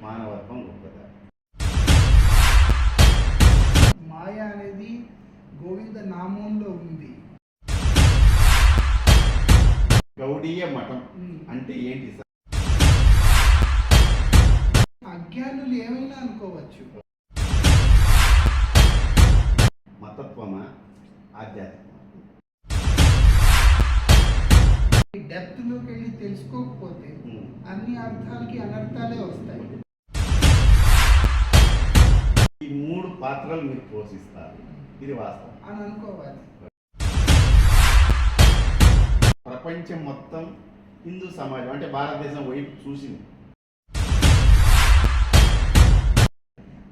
మానవత్వం గొప్పదా? మాయ అనేది గోవింద నామంలో ఉంది. గౌడీయ మఠం అంటే ఏంటి సార్? అజ్ఞానులు ఏమైనా అనుకోవచ్చు. మతత్వమా, ఆధ్యాత్మికమా? డెప్త్లోకి వెళ్ళి తెలుసుకోకపోతే అన్ని అర్థాలకి అనర్థాలే వస్తాయి. ఈ 3 పాత్రలు మీరు పోషిస్తారు, ఇది వాస్తవం అని అనుకోవాలి. ప్రపంచం మొత్తం హిందూ సమాజం అంటే భారతదేశం వైపు చూసింది.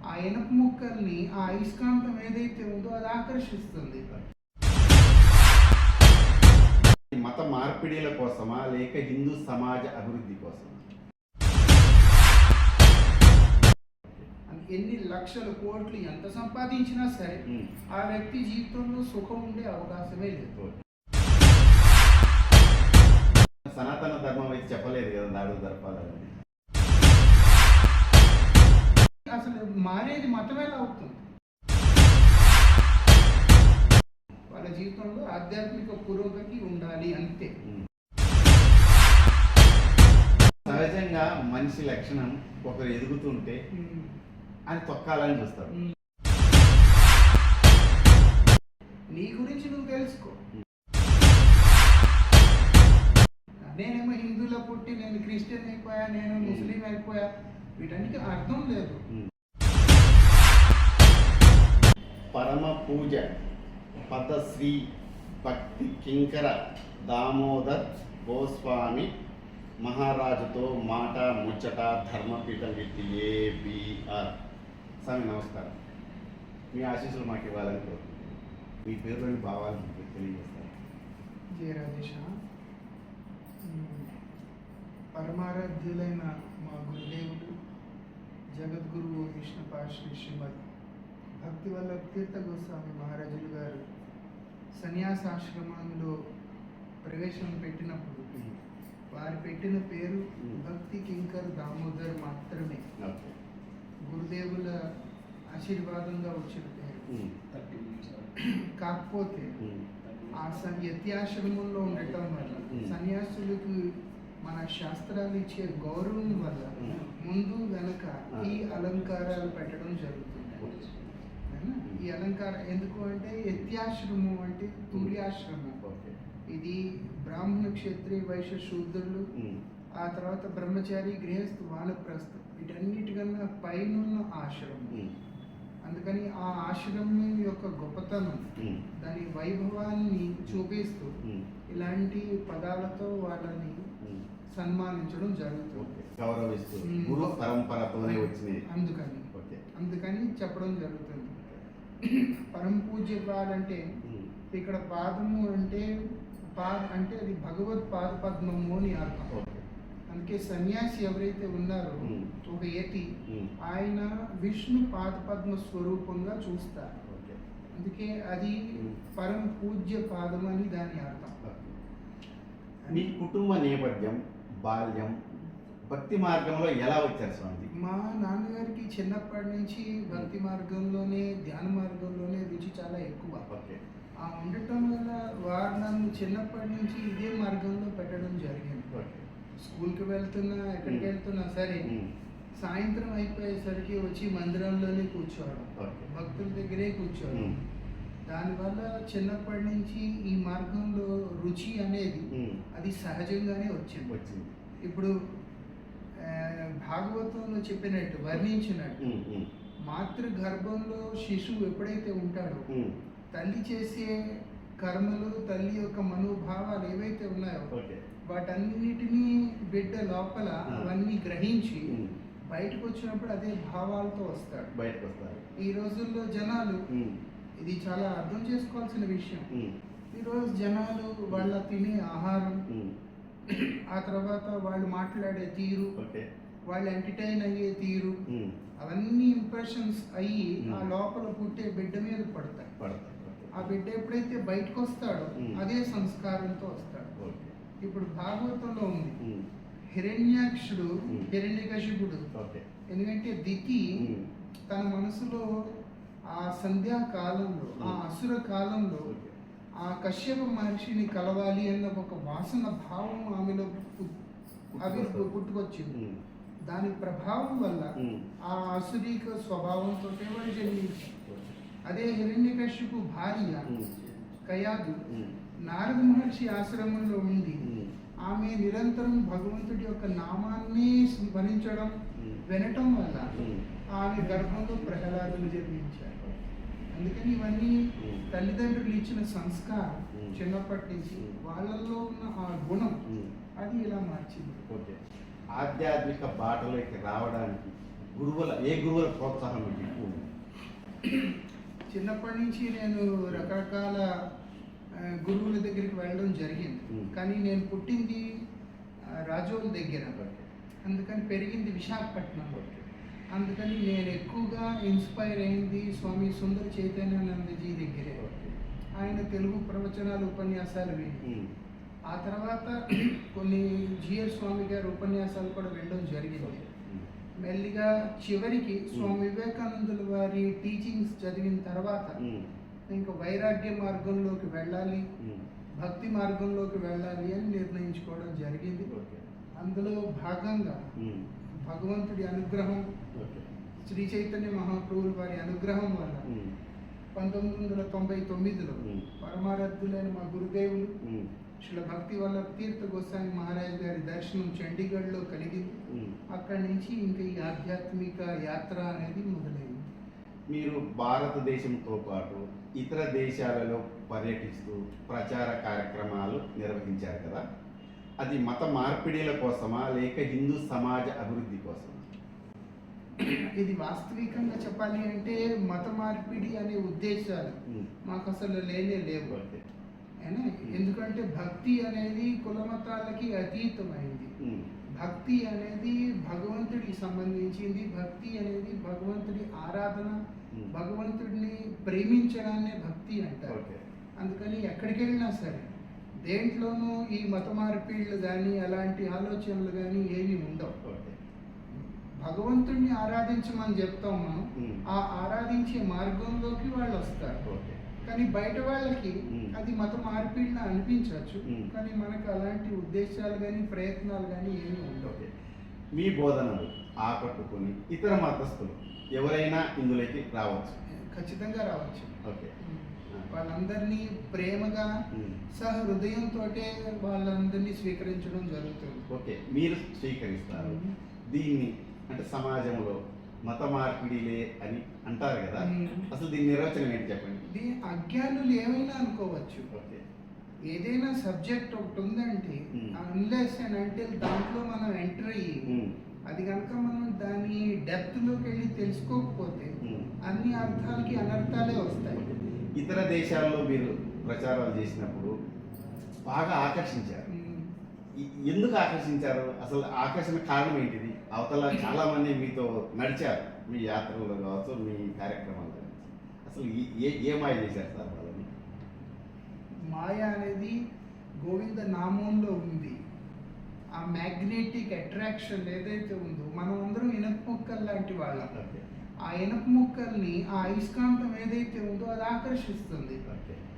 ఆ ఇనప ముక్కల్ని ఆ అయస్కాంతం ఏదైతే ఉందో అది ఆకర్షిస్తుంది. మత మార్పిడిల కోసమా లేక హిందూ సమాజ అభివృద్ధి కోసమా? ఎన్ని లక్షల కోట్లు ఎంత సంపాదించినా సరే ఆ వ్యక్తి జీవితంలో సుఖం ఉండే అవకాశమే లేదు. సనాతన ధర్మం అయితే చెప్పలేదు కదా దాడులు జరపాలని. అసలు మారేది మతం ఎలా అవుతుంది? వాళ్ళ జీవితంలో ఆధ్యాత్మిక పురోగతి ఉండాలి అంతే. సహజంగా మనిషి లక్షణం ఒకరు ఎదుగుతుంటే అని తొక్కాలని చూస్తారు. నీ గురించి నువ్వు తెలుసుకో. నేనేమో హిందువులో పుట్టి నేను క్రిస్టియన్ అయిపోయా, నేను ముస్లిం అయిపోయా, వీటన్నిటికీ అర్థం లేదు. పరమ పూజ పదశ్రీ భక్తి కింకర దామోదర్ గోస్వామి మహారాజుతో మాట ముచ్చట ధర్మపీఠం విత్ ఏబిఆర్. స్వామి నమస్కారం. మీ ఆశీస్సులు మాకు ఇవ్వాలని కోరుకుంటున్నాను. మీ పేరులోని భావాలు తెలియజేస్తారు. జయ రాజేశ. పరమారాధ్యులైన మా గురుదేవుడు జగద్గురువు విష్ణుపాశ్రీ శ్రీమద్ భక్తివల్లభ తీర్థ గోస్వామి మహారాజులు గారు సన్యాసాశ్రమంలో ప్రవేశం పెట్టినప్పుడు వారు పెట్టిన పేరు భక్తి కింకర్ దామోదర్ మాత్రమే. గురుదేవుల ఆశీర్వాదంగా వచ్చిన పేరు. కాకపోతే ఆ యత్యాశ్రమంలో ఉండటం వల్ల సన్యాసులకు మన శాస్త్రాలు ఇచ్చే గౌరవం వల్ల ముందు వెనక ఈ అలంకారాలు పెట్టడం జరుగుతుంది. ఈ అలంకారం ఎందుకు అంటే యత్యాశ్రమం అంటే తుల్యాశ్రమం. ఇది బ్రాహ్మణ క్షత్రియ వైశ్య శూద్రులు, ఆ తర్వాత బ్రహ్మచారి గృహస్థు వానప్రస్థ, వీటన్నిటికన్నా పైన ఆశ్రమం. అందుకని ఆ ఆశ్రమం యొక్క గొప్పతనం, దాని వైభవాన్ని చూపిస్తూ ఇలాంటి పదాలతో వాళ్ళని సన్మానించడం జరుగుతుంది, గౌరవిస్తూ గురు పరంపరతోనే వచ్చింది. అందుకని చెప్పడం జరుగుతుంది. పరమ పూజ్యపాలంటే ఇక్కడ పాదము అంటే అంటే అది భగవద్ పాద పద్మము అని అర్థం. అందుకే సన్యాసి ఎవరైతే ఉన్నారో ఒక యతి, ఆయన విష్ణు పాద పద్మ స్వరూపంగా చూస్తారు. అందుకే అది పరమ పూజ్య పాదం అని దాని అర్థం. మీ కుటుంబ నేపథ్యం, బాల్యం భక్తి మార్గంలో ఎలా వచ్చారు స్వామి? మా నాన్నగారికి చిన్నప్పటి నుంచి భక్తి మార్గంలోనే ధ్యాన మార్గంలోనే రుచి చాలా ఎక్కువ. ఆ ఉండటం వల్ల వారు నన్ను చిన్నప్పటి నుంచి ఇదే మార్గంలో పెట్టడం జరిగింది. స్కూల్కి వెళ్తున్నా, ఎక్కడికి వెళ్తున్నా సరే సాయంత్రం అయిపోయేసరికి వచ్చి మందిరంలోనే కూర్చోవడం, భక్తుల దగ్గరే కూర్చోవడం. దానివల్ల చిన్నప్పటి నుంచి ఈ మార్గంలో రుచి అనేది అది సహజంగానే వచ్చింది. ఇప్పుడు భాగవతంలో చెప్పినట్టు వర్ణించినట్టు మాతృ గర్భంలో శిశువు ఎప్పుడైతే ఉంటాడో తల్లి చేసే కర్మలు, తల్లి యొక్క మనోభావాలు ఏవైతే ఉన్నాయో వాటన్నిటినీ బిడ్డ లోపల అవన్నీ గ్రహించి బయటకు వచ్చినప్పుడు అదే భావాలతో వస్తాడు. ఈ రోజుల్లో జనాలు ఇది చాలా అర్థం చేసుకోవాల్సిన విషయం. ఈరోజు జనాలు వాళ్ళ తినే ఆహారం, ఆ తర్వాత వాళ్ళు మాట్లాడే తీరు, వాళ్ళు ఎంటర్టైన్ అయ్యే తీరు, అవన్నీ ఇంప్రెషన్స్ అయ్యి ఆ లోపల పుట్టే బిడ్డ మీద పడతాయి. ఆ బిడ్డ ఎప్పుడైతే బయటకు వస్తాడో అదే సంస్కారంతో వస్తాడు. ఇప్పుడు భాగవతంలో ఉంది, హిరణ్యాక్షుడు Hmm. హిరణ్యకశిపుడు, ఓకే. ఎందుకంటే దితి తన మనసులో ఆ సంధ్యా కాలంలో, ఆ అసుర కాలంలో ఓకే. ఆ కశ్యప మహర్షిని కలవాలి అన్న ఒక వాసన భావం ఆమెలో పుట్టుకొచ్చింది. దాని ప్రభావం వల్ల ఆ అసురీక స్వభావంతో వాడు జన్మించాడు. అదే హిరణ్యకశ్యపు భార్య కయాదు నారద మహర్షి ఆశ్రమంలో ఉండి ఆమె నిరంతరం భగవంతుడి యొక్క నామాన్ని స్మరించడం వినటం వల్ల ఆమె గర్భంలో ప్రహ్లాదులు జన్మించారు. అందుకని ఇవన్నీ తల్లిదండ్రులు ఇచ్చిన సంస్కారం చిన్నప్పటి నుంచి వాళ్ళల్లో ఉన్న ఆ గుణం అది ఇలా మార్చింది. ఓకే. ఆధ్యాత్మిక బాటలోకి రావడానికి ఏ గురువుల ప్రోత్సాహం మీకు ఎక్కువ ఉంది? చిన్నప్పటి నుంచి నేను రకరకాల గురువుల దగ్గరికి వెళ్ళడం జరిగింది. కానీ నేను పుట్టింది రాజోల్ దగ్గర, అందుకని పెరిగింది విశాఖపట్నం. అందుకని నేను ఎక్కువగా ఇన్స్పైర్ అయింది స్వామి సుందర చైతన్యానందజీ దగ్గరే. ఆయన తెలుగు ప్రవచనాలు ఉపన్యాసాలు విని ఆ తర్వాత కొన్ని జిఆర్ స్వామి గారి ఉపన్యాసాలు కూడా వినడం జరిగింది. మెల్లిగా చివరికి స్వామి వివేకానందుల వారి టీచింగ్స్ చదివిన తర్వాత ఇంకా వైరాగ్య మార్గంలోకి వెళ్ళాలి, భక్తి మార్గంలోకి వెళ్ళాలి అని నిర్ణయించుకోవడం జరిగింది. అందులో భాగంగా భగవంతుడి అనుగ్రహం, శ్రీ చైతన్య మహాప్రభుల వారి అనుగ్రహం వల్ల 1999లో పరమారాధ్యులైన మా గురుదేవులు శ్రీ భక్తి వల్ల తీర్థ గోస్వామి మహారాజ్ గారి దర్శనం చండీగఢ్లో కలిగింది. అక్కడి నుంచి ఇంకా ఈ ఆధ్యాత్మిక యాత్ర అనేది మొదలైంది. మీరు భారతదేశంతో పాటు ఇతర దేశాలలో పర్యటిస్తూ ప్రచార కార్యక్రమాలు నిర్వహించారు కదా, అది మత మార్పిడిల కోసమా లేక హిందూ సమాజ అభివృద్ధి కోసమా? ఇది వాస్తవికంగా చెప్పాలి అంటే మత మార్పిడి అనే ఉద్దేశాలు మాకు అసలు లేనే లేవు. ఎందుకంటే భక్తి అనేది కులమతాలకి అతీతమైంది. భక్తి అనేది భగవంతుడికి సంబంధించింది. భక్తి అనేది భగవంతుడి ఆరాధన, భగవంతుడిని ప్రేమించడాన్నే భక్తి అంటారు. అందుకని ఎక్కడికి వెళ్ళినా సరే దేంట్లోనూ ఈ మత మార్పిళ్ళు కానీ అలాంటి ఆలోచనలు కానీ ఏమీ ఉండవు. భగవంతుడిని ఆరాధించమని చెప్తాం మనం, ఆ ఆరాధించే మార్గంలోకి వాళ్ళు వస్తారు. కానీ బయట వాళ్ళకి అది మత మార్పిడిలా అనిపించవచ్చు, కానీ మనకు అలాంటి ఉద్దేశాలు కానీ ప్రయత్నాలు కానీ ఏమీ ఉండవు. మీ బోధనలు ఆకట్టుకొని ఇతర మతస్థులు ఎవరైనా ఇందులోకి రావచ్చు? ఖచ్చితంగా రావచ్చు. ఓకే. వాళ్ళందరినీ ప్రేమగా సహృదయంతో వాళ్ళందరినీ స్వీకరించడం జరుగుతుంది. ఓకే. మీరు స్వీకరిస్తారు దీన్ని, అంటే సమాజంలో మత మార్పిడిలే అని అంటారు కదా, అసలు దీని నిర్వచనం ఏంటి చెప్పండి? అజ్ఞానులు ఏమైనా అనుకోవచ్చు. ఏదైనా సబ్జెక్ట్ ఒకటి ఉందంటే అన్లెస్ అండ్ అంటిల్ దాంట్లో మనం ఎంటర్ అయ్యి అది కనుక మనం దాని డెప్త్ లోకి వెళ్ళి తెలుసుకోకపోతే అన్ని అర్థాలకి అనర్థాలే వస్తాయి. ఇతర దేశాల్లో మీరు ప్రచారాలు చేసినప్పుడు బాగా ఆకర్షించారు. ఎందుకు ఆకర్షించారు? అసలు ఆకర్షణ కారణం ఏంటిది? అవతల చాలా మంది మీతో నడిచారు, మీ యాత్రలో కావచ్చు, మీ కార్యక్రమాల్లో. అసలు ఏ మాయ చేశారు సార్ వాళ్ళని? మాయ అనేది గోవింద నామంలో ఉంది. ఆ మ్యాగ్నెటిక్ అట్రాక్షన్ ఏదైతే ఉందో, మనం అందరం ఇనప ముక్కలు లాంటి వాళ్ళం. ఆ ఇనప ముక్కల్ని ఆ అయస్కాంతం ఏదైతే ఉందో అది ఆకర్షిస్తుంది.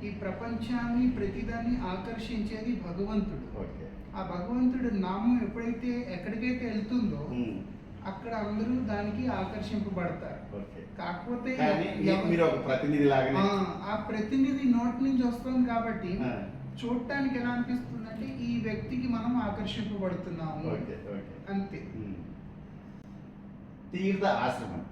ఈ ప్రపంచాన్ని ప్రతిదాన్ని ఆకర్షించేది భగవంతుడు. ఆ భగవంతుడి నామం ఎప్పుడైతే ఎక్కడికైతే వెళ్తుందో అక్కడ అందరూ దానికి ఆకర్షింపబడతారు. కాకపోతే ఆ ప్రతినిధి నోటి నుంచి వస్తుంది కాబట్టి చూడటానికి ఎలా అనిపిస్తుంది అంటే ఈ వ్యక్తికి మనం ఆకర్షింపబడుతున్నాము అంతే. తీర్థ ఆశ్రమం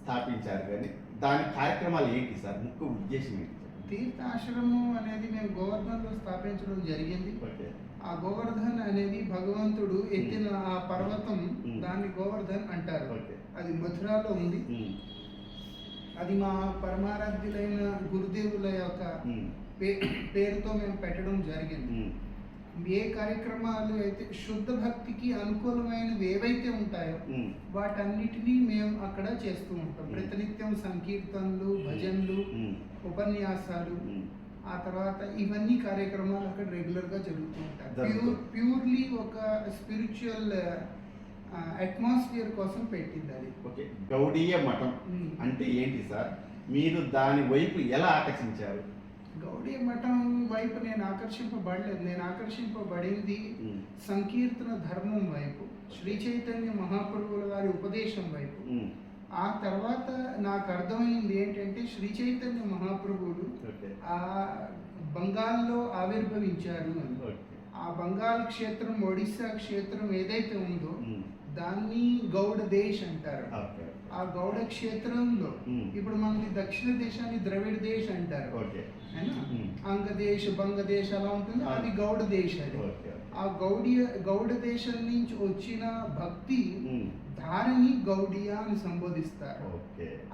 స్థాపించారు, కానీ దాని కార్యక్రమాలు ఏంటి సార్? ముఖ్య ఉద్దేశం ఏంటి? తీర్థాశ్రమం అనేది మేము గోవర్ధన్లో స్థాపించడం జరిగింది. ఆ గోవర్ధన్ అనేది భగవంతుడు ఎత్తిన ఆ పర్వతం, దాన్ని గోవర్ధన్ అంటారు. అది మథురాలో ఉంది. అది మా పరమారాధ్యులైన గురుదేవుల యొక్క పేరుతో మేము పెట్టడం జరిగింది. ఏ కార్యక్రమాలు అయితే శుద్ధ భక్తికి అనుకూలమైనవి ఏవైతే ఉంటాయో వాటన్నిటినీ మేము అక్కడ చేస్తూ ఉంటాం. ప్రతినిత్యం సంకీర్తనలు, భజనలు, ఉపన్యాసాలు, ఆ తర్వాత ఇవన్నీ కార్యక్రమాలు అక్కడ రెగ్యులర్గా జరుగుతూ ఉంటాయి. జరుగుతుంది. ప్యూర్లీ ఒక స్పిరిచువల్ అట్మాస్ఫియర్ కోసం పెట్టింది అది. ఓకే, గౌడీయ మఠం అంటే ఏంటి సార్? మీరు దాని వైపు ఎలా ఆకర్షించారు? గౌడీయ మఠం వైపు నేను ఆకర్షింపబడలేదు. నేను ఆకర్షింపబడింది సంకీర్తన ధర్మం వైపు, శ్రీ చైతన్య మహాప్రభువుల వారి ఉపదేశం వైపు. ఆ తర్వాత నాకు అర్థమైంది ఏంటంటే శ్రీ చైతన్య మహాప్రభువులు ఆ బంగాల్లో ఆవిర్భవించారు అని. ఆ బంగాల్ క్షేత్రం, ఒడిస్సా క్షేత్రం ఏదైతే ఉందో దాన్ని గౌడ దేశ్ అంటారు. ఆ గౌడ క్షేత్రంలో ఇప్పుడు మనకి దక్షిణ దేశాన్ని ద్రవిడ దేశ్ అంటారు. అంగదేశ్, బంగదేశ్ అలా ఉంటుంది. అది గౌడ దేశ్. అది ఆ గౌడ దేశం నుంచి వచ్చిన భక్తి ధారని గౌడియా అని సంబోధిస్తారు.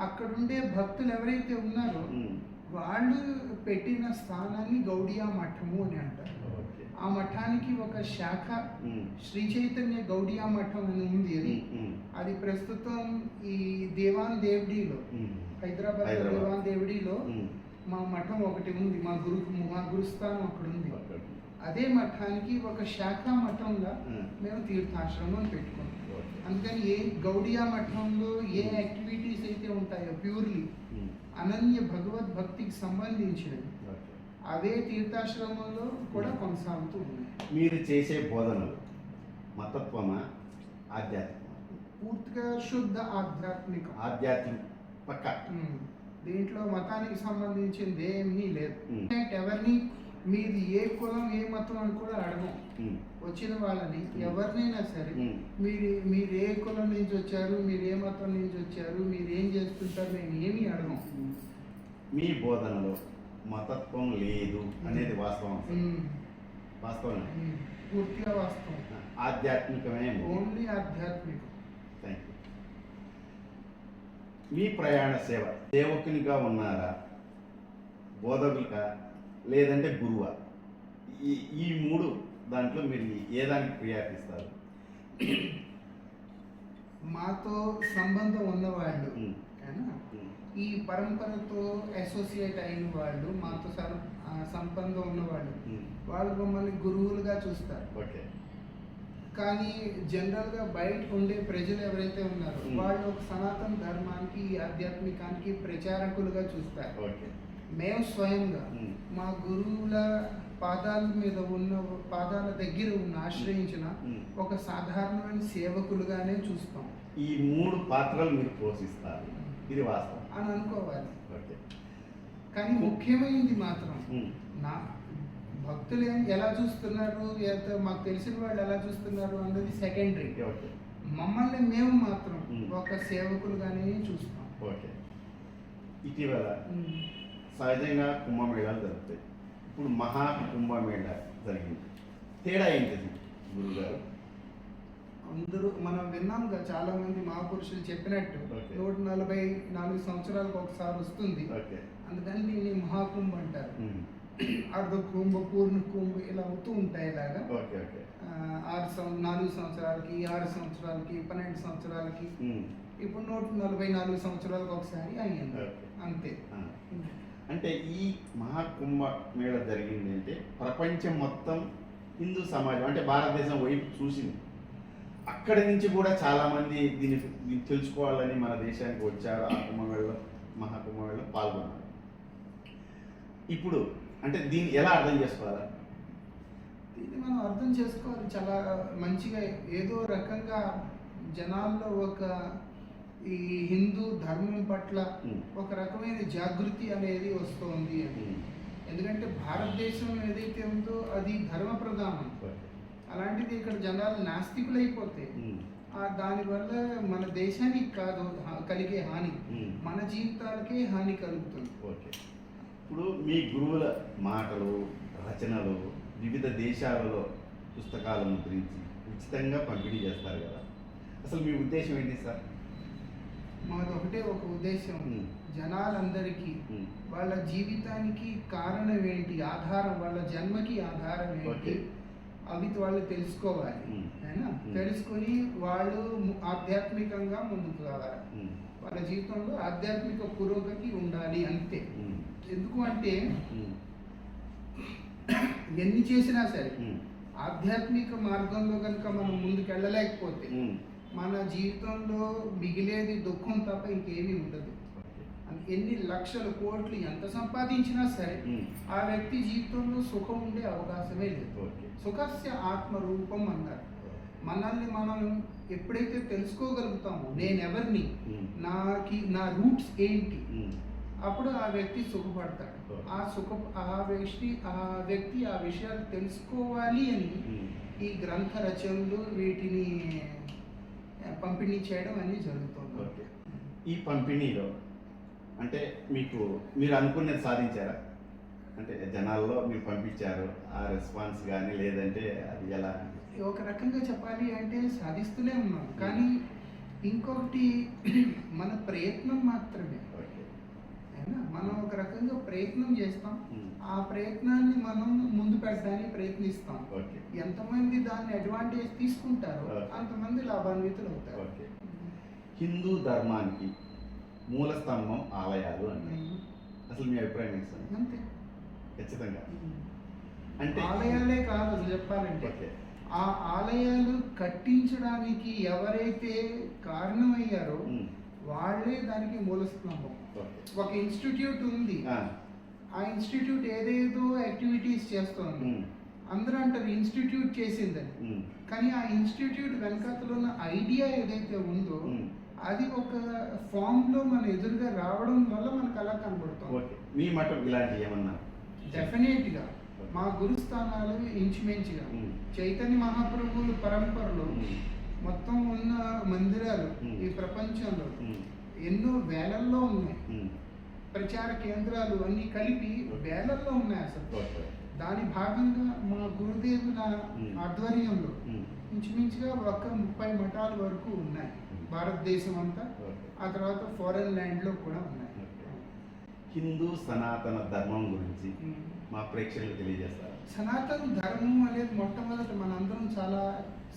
అక్కడ ఉండే భక్తులు ఎవరైతే ఉన్నారో వాళ్ళు పెట్టిన స్థానాన్ని గౌడియా మఠము అని అంటారు. ఆ మఠానికి ఒక శాఖ శ్రీ చైతన్య గౌడియా మఠం అని ఉంది. అది ప్రస్తుతం ఈ దేవాన్ దేవడిలో, హైదరాబాద్ దేవాన్ దేవడిలో మా మఠం ఒకటి ఉంది. మా గురుస్థానం అక్కడ ఉంది. అదే మఠానికి ఒక శాఖ మఠంగా మేము తీర్థాశ్రమం పెట్టుకున్నాం. అందుకని ఏ గౌడియా మఠంలో ఏ యాక్టివిటీస్ అయితే ఉంటాయో ప్యూర్లీ అనన్య భగవద్భక్తికి సంబంధించినవి అవే తీర్థాశ్రమంలో కూడా కొనసాగుతూ ఉన్నాయి. మీరు చేసే బోధనలు మతత్వమా, ఆధ్యాత్మిక? పూర్తిగా శుద్ధ ఆధ్యాత్మిక పక్క. దీంట్లో మతానికి సంబంధించింది ఏమీ లేదు. ఎవరిని మీది ఏ కులం ఏ మతం అని కూడా అడగం. వచ్చిన వాళ్ళని ఎవరినైనా సరే మీరు ఏ కులం నుంచి వచ్చారు, మీరు ఏ మతం నుంచి వచ్చారు, మీరు ఏం చేస్తుంటారు, నేను ఏమీ అడగం. మీ బోధనలో మతత్వం లేదు అనేది వాస్తవం? వాస్తవం, పూర్తిగా వాస్తవం. ఆధ్యాత్మికమే, ఓన్లీ ఆధ్యాత్మికం. Thank you. మీ ప్రయాణ సేవకునిగా ఉన్నారా, బోధకులుగా, లేదంటే గురువా? ఈ మూడు దాంట్లో మీరు ఏ దానికి ప్రియారిటిస్తారు? మాతో సంబంధం ఉన్నవాళ్ళు, ఈ పరంపరతో అసోసియేట్ అయిన వాళ్ళు, మాతో సంబంధం ఉన్నవాళ్ళు, వాళ్ళు మమ్మల్ని గురువులుగా చూస్తారు. కానీ జనరల్గా బయట ఉండే ప్రజలు ఎవరైతే ఉన్నారో వాళ్ళు ఒక సనాతన ధర్మానికి, ఆధ్యాత్మికానికి ప్రచారకులుగా చూస్తారు. మేము స్వయంగా మా గురువుల పాదాల దగ్గర ఆశ్రయించిన ఒక సాధారణమైన సేవకులుగానే చూస్తాం. ఈ మూడు పాత్రలు మీరు పోషిస్తారు, ఇది వాస్తవం అని అనుకోవాలి. కానీ ముఖ్యమైనది మాత్రం నా భక్తులు ఎలా చూస్తున్నారు, మాకు తెలిసిన వాళ్ళు ఎలా చూస్తున్నారు అన్నది సెకండరీ. మమ్మల్ని మేము మాత్రం ఒక సేవకులుగానే చూస్తాం. ఇటీవల సహజంగా కుంభమేళాలు జరుగుతాయి. ఇప్పుడు మహా కుంభమేళ జరిగింది. తేడా ఏంటిది గురుగారు? అందరూ మనం విన్నాంగా, చాలా మంది మహాపురుషులు చెప్పినట్టు 144 సంవత్సరాలకు ఒకసారి వస్తుంది. అందుకని దీన్ని మహాకుంభ అంటారు. అర్ధ కుంభ, పూర్ణ కుంభ ఇలా అవుతూ ఉంటాయి. ఇలాగా 4 సంవత్సరాలకి, 6 సంవత్సరాలకి, 12 సంవత్సరాలకి, ఇప్పుడు 144 సంవత్సరాలకు ఒకసారి అయ్యింది అంతే. అంటే ఈ మహాకుంభ మేళ జరిగింది అంటే ప్రపంచం మొత్తం హిందూ సమాజం అంటే భారతదేశం వైపు చూసింది. అక్కడి నుంచి కూడా చాలామంది దీన్ని తెలుసుకోవాలని మన దేశానికి వచ్చారు. ఆ కుంభమేళలో, మహాకుంభమేళలో పాల్గొన్నారు. ఇప్పుడు అంటే దీన్ని ఎలా అర్థం చేసుకోవాలా? దీన్ని మనం అర్థం చేసుకోవాలి చాలా మంచిగా. ఏదో రకంగా జనాల్లో ఒక ఈ హిందూ ధర్మం పట్ల ఒక రకమైన జాగృతి అనేది వస్తుంది అని. ఎందుకంటే భారతదేశం ఏదైతే ఉందో అది ధర్మ ప్రధానం. అలాంటిది ఇక్కడ జనాలు నాస్తికులైపోతే దానివల్ల మన దేశానికి కాదు కలిగే హాని, మన జీవితాలకే హాని కలుగుతుంది. ఇప్పుడు మీ గురువుల మాటలు, రచనలు వివిధ దేశాలలో పుస్తకాలు ముద్రించి ఉచితంగా పంపిణీ చేస్తారు కదా, అసలు మీ ఉద్దేశం ఏంటి సార్? మాది ఒక ఉద్దేశం, జనాలందరికీ వాళ్ళ జీవితానికి కారణం ఏంటి, ఆధారం, వాళ్ళ జన్మకి ఆధారం ఏంటి, అవి వాళ్ళు తెలుసుకోవాలి. తెలుసుకొని వాళ్ళు ఆధ్యాత్మికంగా ముందుకు రావాలి. వాళ్ళ జీవితంలో ఆధ్యాత్మిక పురోగతి ఉండాలి అంతే. ఎందుకు అంటే ఎన్ని చేసినా సరే ఆధ్యాత్మిక మార్గంలో కనుక మనం ముందుకు వెళ్ళలేకపోతే మన జీవితంలో మిగిలేది దుఃఖం తప్ప ఇంకేమీ ఉండదు. ఎన్ని లక్షల కోట్లు ఎంత సంపాదించినా సరే ఆ వ్యక్తి జీవితంలో సుఖం ఉండే అవకాశమే లేదు. సుఖస్య ఆత్మరూపం అన్నారు. మనల్ని మనం ఎప్పుడైతే తెలుసుకోగలుగుతామో నేనెవరిని, నా రూట్స్ ఏంటి, అప్పుడు ఆ వ్యక్తి సుఖపడతాడు. ఆ వ్యక్తి ఆ విషయాలు తెలుసుకోవాలి అని ఈ గ్రంథ రచనలు వీటిని పంపిణీ చేయడం అనేది జరుగుతుంది. ఈ పంపిణీలో అంటే మీరు అనుకున్నది సాధించారా? అంటే జనాల్లో మీరు పంపించారు, ఆ రెస్పాన్స్ కానీ లేదంటే అది ఎలా? ఒక రకంగా చెప్పాలి అంటే సాధిస్తూనే ఉన్నాం, కానీ ఇంకొకటి మన ప్రయత్నం మాత్రమే. మనం ఒక రకంగా ప్రయత్నం చేస్తాం, ఆ ప్రయత్నాన్ని మనం ముందు పెట్టడానికి ప్రయత్నిస్తాం. ఎంతమంది దాన్ని అడ్వాంటేజ్ తీసుకుంటారో అంతమంది లాభాన్వితులు అవుతారు. హిందూ ధర్మానికి మూల స్తంభం ఆలయాలు అంటే అసలు మీ అభిప్రాయం ఏంటి? అంతే, ఖచ్చితంగా. అంటే ఆలయాలే కాదు అసలు చెప్పాలంటే, ఆ ఆలయాలు కట్టించడానికి ఎవరైతే కారణమయ్యారో వాళ్ళే దానికి మూల స్తంభం. ఒక ఇన్స్టిట్యూట్ ఉంది, ఆ ఇన్స్టిట్యూట్ ఏదేదో యాక్టివిటీస్ చేస్తోంది, అందరూ అంటారు ఇన్స్టిట్యూట్ చేసిందని, కానీ ఆ ఇన్స్టిట్యూట్ వెనకాతలో ఉన్న ఐడియా ఏదైతే ఉందో అది ఒక ఫామ్ లో మన ఎదురుగా రావడం వల్ల మనకు అలా కనబడుతుంది. మీ మఠం ఇలాంటి ఏమన్నా? డెఫినెట్ గా మా గురుస్థానాలు ఇంచుమించుగా చైతన్య మహాప్రభువుల పరంపరలో మొత్తం ఉన్న మందిరాలు ఈ ప్రపంచంలో ఎన్నో వేలల్లో ఉన్నాయి. ప్రచార కేంద్రాలు అన్ని కలిపి వేలల్లో ఉన్నాయి అసలు. దాని భాగంగా మా గురుదేవుల ఆధ్వర్యంలో ఇంచుమించుగా ఒక 30 మఠాల వరకు ఉన్నాయి భారతదేశం అంతా. ఆ తర్వాత ఫారెన్ ల్యాండ్ లో కూడా ఉన్నాయి. హిందూ సనాతన ధర్మం గురించి మా ప్రేక్షకులకు తెలియజేస్తారు. సనాతన ధర్మం అనేది మొట్టమొదటి మనందరం చాలా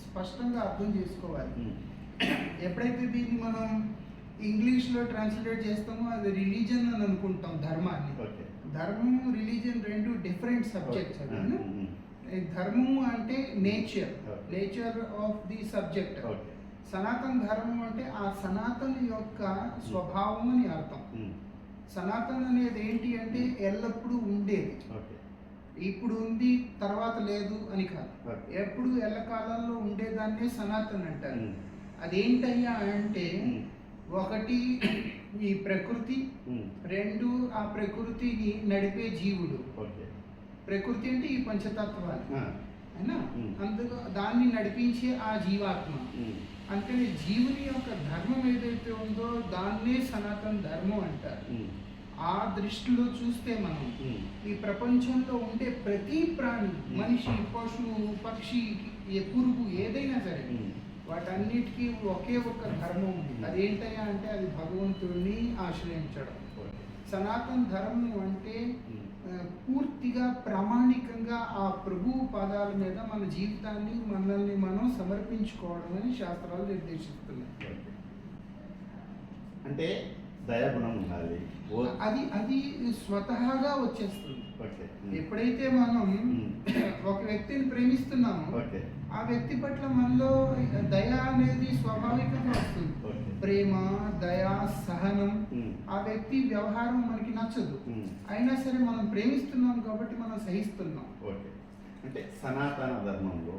స్పష్టంగా అర్థం చేసుకోవాలి. ఎప్పుడైతే దీన్ని మనం ఇంగ్లీష్లో ట్రాన్స్లేట్ చేస్తామో అది రిలీజన్ అని అనుకుంటాం ధర్మాన్ని. ధర్మం రిలీజన్ రెండు డిఫరెంట్ సబ్జెక్ట్స్. ధర్మము అంటే నేచర్ ఆఫ్ ది సబ్జెక్ట్. సనాతన ధర్మం అంటే ఆ సనాతన యొక్క స్వభావం అని అర్థం. సనాతన అనేది ఏంటి అంటే ఎల్లప్పుడూ ఉండేది, ఇప్పుడు ఉంది తర్వాత లేదు అని కాదు, ఎప్పుడు ఎల్లకాలంలో ఉండేదాన్నే సనాతన అంటారు. అదేంటయ్యా అంటే ఒకటి ఈ ప్రకృతి, రెండు ఆ ప్రకృతిని నడిపే జీవుడు. ప్రకృతి అంటే ఈ పంచతత్వాలు అయినా అందులో దాన్ని నడిపించే ఆ జీవాత్మ. అందుకని జీవుని యొక్క ధర్మం ఏదైతే ఉందో దాన్నే సనాతన ధర్మం అంటారు. ఆ దృష్టిలో చూస్తే మనం ఈ ప్రపంచంలో ఉండే ప్రతి ప్రాణి, మనిషి, పశువు, పక్షి, పురుగు ఏదైనా సరే వాటన్నిటికీ ఒకే ఒక ధర్మం ఉంది. అదేంటయ్యా అంటే అది భగవంతుడిని ఆశ్రయించడం. సనాతన ధర్మం అంటే పూర్తిగా ప్రామాణికంగా ఆ ప్రభువు పాదాల మీద మన జీవితాన్ని మనల్ని మనం సమర్పించుకోవడం అని శాస్త్రాలు నిర్దేశిస్తున్నాయి. అంటే దయాగుణం ఉండాలి, అది స్వతహాగా వచ్చేస్తుంది. ఎప్పుడైతే మనం ఒక వ్యక్తిని ప్రేమిస్తున్నామో ఆ వ్యక్తి పట్ల మనలో దయ అనేది స్వాభావికంగా వస్తుంది. ప్రేమ, దయ, సహనం. ఆ వ్యక్తి వ్యవహారం మనకి నచ్చదు, అయినా సరే మనం ప్రేమిస్తున్నాం కాబట్టి మనం సహిస్తున్నాం. అంటే సనాతన ధర్మంలో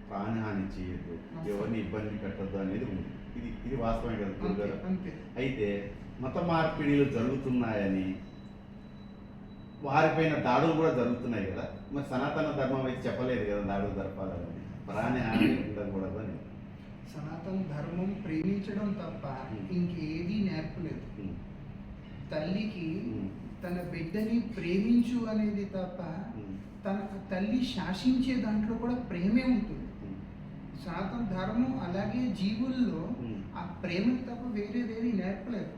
ప్రాణహాని చేయదు, ఎవరిని ఇబ్బంది పెట్టద్దు అనేది ఉంది. ఇది వాస్తవమే కదా? అంతే. అయితే మత మార్పిడిలు జరుగుతున్నాయని వారిపైన దాడులు కూడా జరుగుతున్నాయి కదా, మరి సనాతన ధర్మం అయితే చెప్పలేదు కదా దాడులు జరపాలని, ప్రాణహాని ఉండకూడదు అని. సనాతన ధర్మం ప్రేమించడం తప్ప ఇంకేదీ నేర్పలేదు. తల్లికి తన బిడ్డని ప్రేమించు అనేది తప్ప తన తల్లి శాసించే దాంట్లో కూడా ప్రేమే ఉంటుంది. సనాతన ధర్మం అలాగే జీవుల్లో ఆ ప్రేమకి తప్ప వేరేదేది నేర్పలేదు.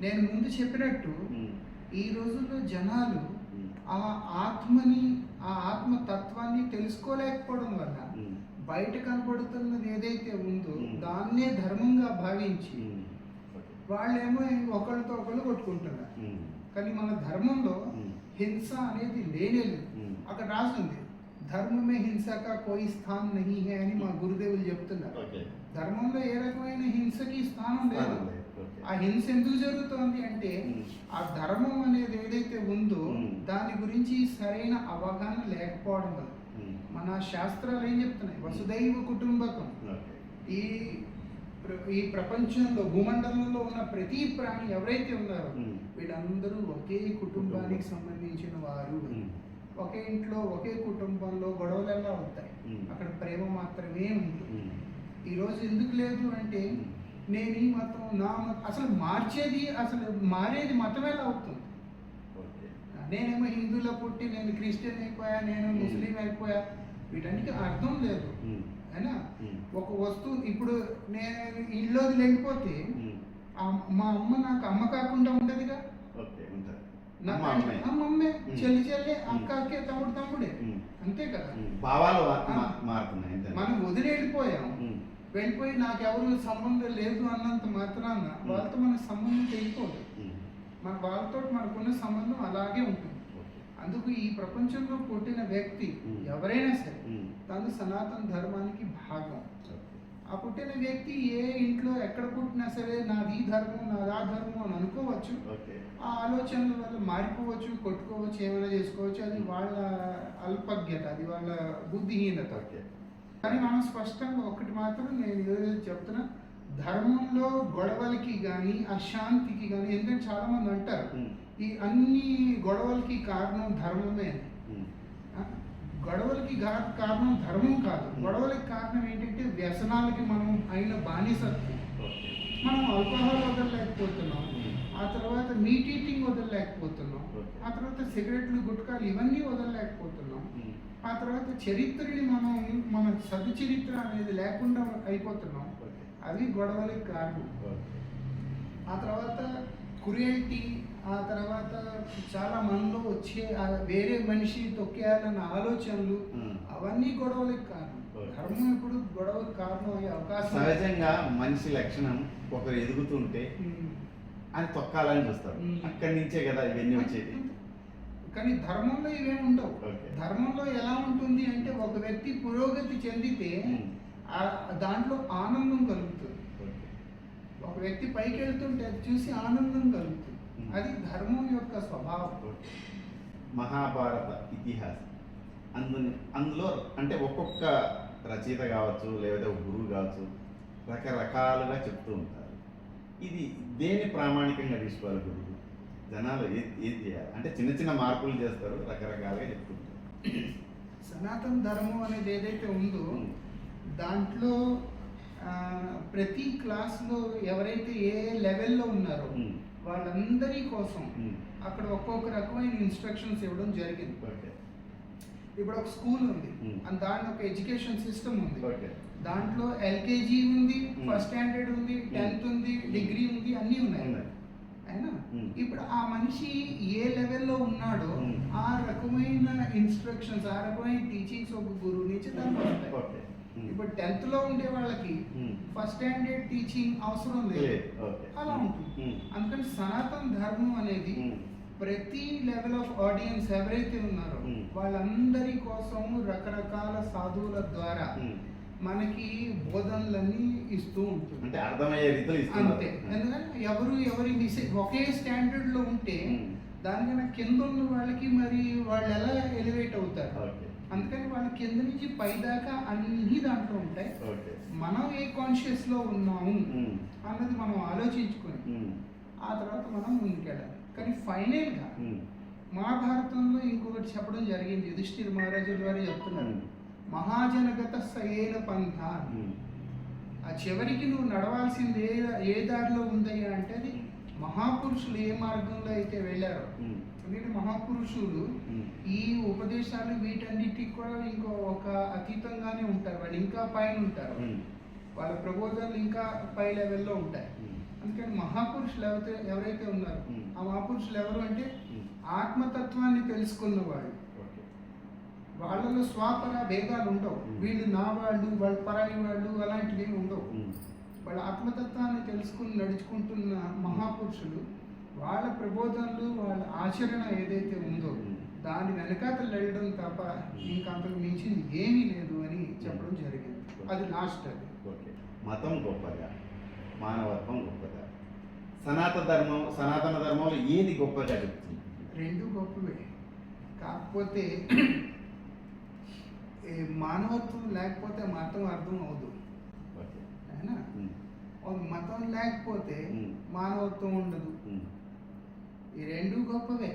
నేను ముందు చెప్పినట్టు ఈ రోజుల్లో జనాలు ఆ ఆత్మని, ఆ ఆత్మతత్వాన్ని తెలుసుకోలేకపోవడం వల్ల బయట కనపడుతున్నది ఏదైతే ఉందో దాన్నే ధర్మంగా భావించి వాళ్ళేమో ఒకళ్ళతో ఒకళ్ళు కొట్టుకుంటున్నారు. కానీ మన ధర్మంలో హింస అనేది లేనే లేదు. అక్కడ రాసింది ధర్మమే హింసక కోయి స్థానం నహీ హై అని మా గురుదేవులు చెప్తున్నారు. ఓకే. ధర్మంలో ఏ రకమైన హింసకి స్థానం లేదు. ఓకే. ఆ హింస ఎందుకు జరుగుతోంది అంటే ఆ ధర్మం అనేది ఏదైతే ఉందో దాని గురించి సరైన అవగాహన లేకపోవడం వల్ల. మన శాస్త్రాలు ఏం చెప్తున్నాయి? వసుదైవ కుటుంబకం. ఓకే. ఈ ప్రపంచంలో భూమండలంలో ఉన్న ప్రతి ప్రాణి ఎవరైతే ఉన్నారో మ్మ్. వీళ్ళందరూ ఒకే కుటుంబానికి సంబంధించిన వారు. ఒకే ఇంట్లో ఒకే కుటుంబంలో గొడవలు ఎలా అవుతాయి? అక్కడ ప్రేమ మాత్రమే ఉంటుంది. ఈరోజు ఎందుకు లేదు అంటే నేను ఈ మతం నా మతం అసలు మారేది మతం ఎలా అవుతుంది? ఓకే. నేనేమో హిందువులో పుట్టి నేను క్రిస్టియన్ అయిపోయా, నేను ముస్లిం అయిపోయా, వీటన్నిటికీ అర్థం లేదు. అయినా ఒక వస్తువు ఇప్పుడు నేను ఇల్లు వెళ్ళిపోతే మా అమ్మ నాకు అమ్మ కాకుండా ఉండదుగా. ఓకే, ఉంటారు. నాకు అమ్మ అమ్మే. అమ్మే, చెల్లి చెల్లి, అక్క అక్కే, తమ్ముడు తమ్ముడే, అంతే కదా. భావాలు మారుతున్నాయి అంతే. మనం వదిలి వెళ్ళిపోయి నాకెవరు సంబంధం లేదు అన్నంత మాత్రాన వాళ్ళతో మనకు సంబంధం తెగిపోదు. వాళ్ళతో మనకున్న సంబంధం అలాగే ఉంటుంది. అందుకు ఈ ప్రపంచంలో పుట్టిన వ్యక్తి ఎవరైనా సరే తను సనాతన ధర్మానికి భాగం. ఆ పుట్టిన వ్యక్తి ఏ ఇంట్లో ఎక్కడ పుట్టినా సరే నాది ఈ ధర్మం, నాది ఆ ధర్మం అని అనుకోవచ్చు. ఆ ఆలోచనల వల్ల మారిపోవచ్చు, కొట్టుకోవచ్చు, ఏమైనా చేసుకోవచ్చు. అది వాళ్ళ అల్పజ్ఞత, అది వాళ్ళ బుద్ధిహీనత. కానీ మనం స్పష్టంగా ఒకటి మాత్రం నేను ఏదైతే చెప్తున్నా, ధర్మంలో గొడవలకి కానీ అశాంతికి కానీ, ఎందుకంటే చాలా మంది అంటారు ఈ అన్ని గొడవలకి కారణం ధర్మమే అని. గొడవలకి కారణం ధర్మం కాదు. గొడవలకి కారణం ఏంటంటే వ్యసనాలకి మనం అయిన బానిసత్వం. మనం ఆల్కహాల్ వదలలేకపోతున్నాం, ఆ తర్వాత మీట్ ఈటింగ్ వదలలేకపోతున్నాం, ఆ తర్వాత సిగరెట్లు గుట్కాలు ఇవన్నీ వదలలేకపోతున్నాం, ఆ తర్వాత చరిత్రని మన సదు చరిత్ర అనేది లేకుండా అయిపోతున్నాం. అవి గొడవలకి కారణం. ఆ తర్వాత క్రుయల్టీ, ఆ తర్వాత చాలా మనలో వచ్చే వేరే మనిషి తొక్కేయాలన్న ఆలోచనలు, అవన్నీ గొడవలకి కారణం. ధర్మం ఇప్పుడు గొడవలకు కారణం అయ్యే అవకాశం. సహజంగా మనిషి లక్షణం ఒకరు ఎదుగుతుంటే అని తొక్కాలని చూస్తారు. అక్కడి నుంచే కదా ఇవన్నీ వచ్చేది. కానీ ధర్మంలో ఇవేమి ఉండవు. ధర్మంలో ఎలా ఉంటుంది అంటే ఒక వ్యక్తి పురోగతి చెందితే దాంట్లో ఆనందం కలుగుతుంది. ఒక వ్యక్తి పైకి వెళ్తుంటే అది చూసి ఆనందం కలుగుతుంది. అది ధర్మం యొక్క స్వభావం. మహాభారత ఇతిహాసం అందులో అంటే ఒక్కొక్క రచయిత కావచ్చు, లేదా ఒక గురువు కావచ్చు, రకరకాలుగా చెప్తూ ఉంటారు. ఇది దేని ప్రామాణికంగా తీసుకోవాలి గురువు? జనాలు ఏం చేయాలి అంటే చిన్న చిన్న మార్పులు చేస్తారు, రకరకాలుగా చెప్తుంటారు. సనాతన ధర్మం అనేది ఏదైతే ఉందో దాంట్లో ప్రతి క్లాస్లో ఎవరైతే ఏ లెవెల్లో ఉన్నారో వాళ్ళందరి కోసం అక్కడ ఒక్కొక్క రకమైన ఇన్స్ట్రక్షన్స్ ఇవ్వడం జరిగింది. ఇప్పుడు ఒక స్కూల్ ఉంది, దాంట్లో ఒక ఎడ్యుకేషన్ సిస్టమ్ ఉంది. దాంట్లో ఎల్కేజీ ఉంది, ఫస్ట్ స్టాండర్డ్ ఉంది, 10th ఉంది, డిగ్రీ ఉంది, అన్నీ ఉన్నాయి. అయినా ఇప్పుడు ఆ మనిషి ఏ లెవెల్లో ఉన్నాడో ఆ రకమైన ఇన్స్ట్రక్షన్స్, ఆ రకమైన టీచింగ్స్ ఒక గురువు నుంచి దాంట్లో ఉంటాయి. ఇప్పుడు 10th లో ఉండే వాళ్ళకి ఫస్ట్ స్టాండర్డ్ టీచింగ్ అవసరం లేదు, అలా ఉంటుంది. అందుకని సనాతన ధర్మం అనేది ప్రతి లెవెల్ ఆఫ్ ఆడియన్స్ ఎవరైతే ఉన్నారో వాళ్ళందరి కోసం రకరకాల సాధువుల ద్వారా మనకి బోధనలన్నీ ఇస్తూ ఉంటుంది. అంటే అర్థమయ్యే రీతిలో ఇస్తుంది. అంతే. ఎందుకంటే ఎవరి ఒకే స్టాండర్డ్ లో ఉంటే దానికన్నా కింద ఉన్న వాళ్ళకి మరి వాళ్ళు ఎలా ఎలివేట్ అవుతారు. అందుకని వాళ్ళ కింద నుంచి పై దాకా అన్ని దాంట్లో ఉంటాయి. మనం ఏ కాన్షియస్ లో ఉన్నాము అన్నది మనం ఆలోచించుకొని ఆ తర్వాత మనం ముందుకెళ్ళాలి. కానీ ఫైనల్ గా మహాభారతంలో ఇంకొకటి చెప్పడం జరిగింది. యుధిష్ఠిర మహారాజు ద్వారా చెప్తున్నారు, మహాజనగత సయేన పంథ. ఆ చివరికి నువ్వు నడవాల్సింది ఏ దారిలో ఉందయ్యా అంటే అది మహాపురుషులు ఏ మార్గంలో అయితే వెళ్ళారో. ఎందుకంటే మహాపురుషులు ఈ ఉపదేశాలు వీటన్నిటికి కూడా ఇంకో ఒక అతీతంగానే ఉంటారు. వాళ్ళు ఇంకా పైన ఉంటారు, వాళ్ళ ప్రబోధాలు ఇంకా పై లెవెల్లో ఉంటాయి. అందుకని మహాపురుషులు ఎవరైతే ఉన్నారో ఆ మహాపురుషులు ఎవరు అంటే ఆత్మతత్వాన్ని తెలుసుకున్న వాళ్ళు. వాళ్ళలో స్వాపర భేదాలు ఉండవు. వీళ్ళు నా వాళ్ళు, వాళ్ళ పరాయి వాళ్ళు అలాంటివి ఉండవు. వాళ్ళ ఆత్మతత్వాన్ని తెలుసుకుని నడుచుకుంటున్న మహాపురుషులు వాళ్ళ ప్రబోధనలు, వాళ్ళ ఆచరణ ఏదైతే ఉందో దాని వెనకాతలు వెళ్ళడం తప్ప ఇంకా అంతకు మించింది ఏమీ లేదు అని చెప్పడం జరిగింది. అది లాస్ట్ అది. ఓకే. మతం గొప్పగా, మానవత్వం గొప్పగా, సనాతన ధర్మంలో ఏది గొప్పగా చెప్తుంది? రెండు గొప్పవే. కాకపోతే ఈ మానవత్వం లేకపోతే మతం అర్థం అవదు. ఓకే. అయినా మతం లేకపోతే మ్మ్. మానవత్వం ఉండదు. ఈ రెండు గొప్పవే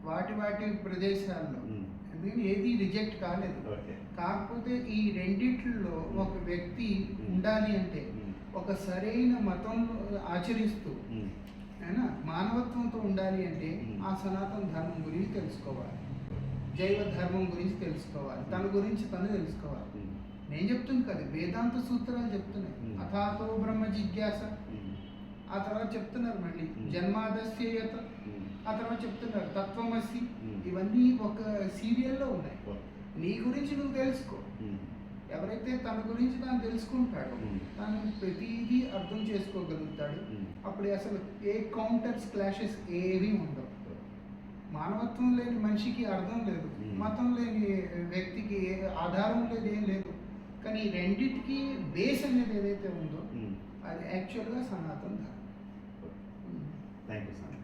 వాటి వాటి ప్రదేశాల్లో. ఎందుకంటే ఏది రిజెక్ట్ కాలేదు. ఓకే. కాకపోతే ఈ రెండిట్లో ఒక వ్యక్తి ఉండాలి అంటే ఒక సరైన మతం ఆచరిస్తూ అయినా మానవత్వంతో ఉండాలి అంటే ఆ సనాతన ధర్మం గురించి తెలుసుకోవాలి, జైవ ధర్మం గురించి తెలుసుకోవాలి, తన గురించి తను తెలుసుకోవాలి. నేను చెప్తుంది కదా, వేదాంత సూత్రాలు చెప్తున్నాయి. అథాతో బ్రహ్మ జిజ్ఞాస, ఆ తర్వాత చెప్తున్నారు మళ్ళీ జన్మాదస్యయత, ఆ తర్వాత చెప్తున్నారు తత్వమసి. ఇవన్నీ ఒక సీరియల్లో ఉన్నాయి. నీ గురించి నువ్వు తెలుసుకో. ఎవరైతే తన గురించి తాను తెలుసుకుంటాడో తను ప్రతిదీ అర్థం చేసుకోగలుగుతాడు. అప్పుడు అసలు ఏ కౌంటర్స్ క్లాషెస్ ఏవి ఉండవు. మానవత్వం లేని మనిషికి అర్థం లేదు, మతం లేని వ్యక్తికి ఆధారం లేదు, ఏం లేదు. కానీ ఈ రెండిటికి బేస్ అనేది ఏదైతే ఉందో అది యాక్చువల్గా సనాతన ధర్మం. Thank you sir.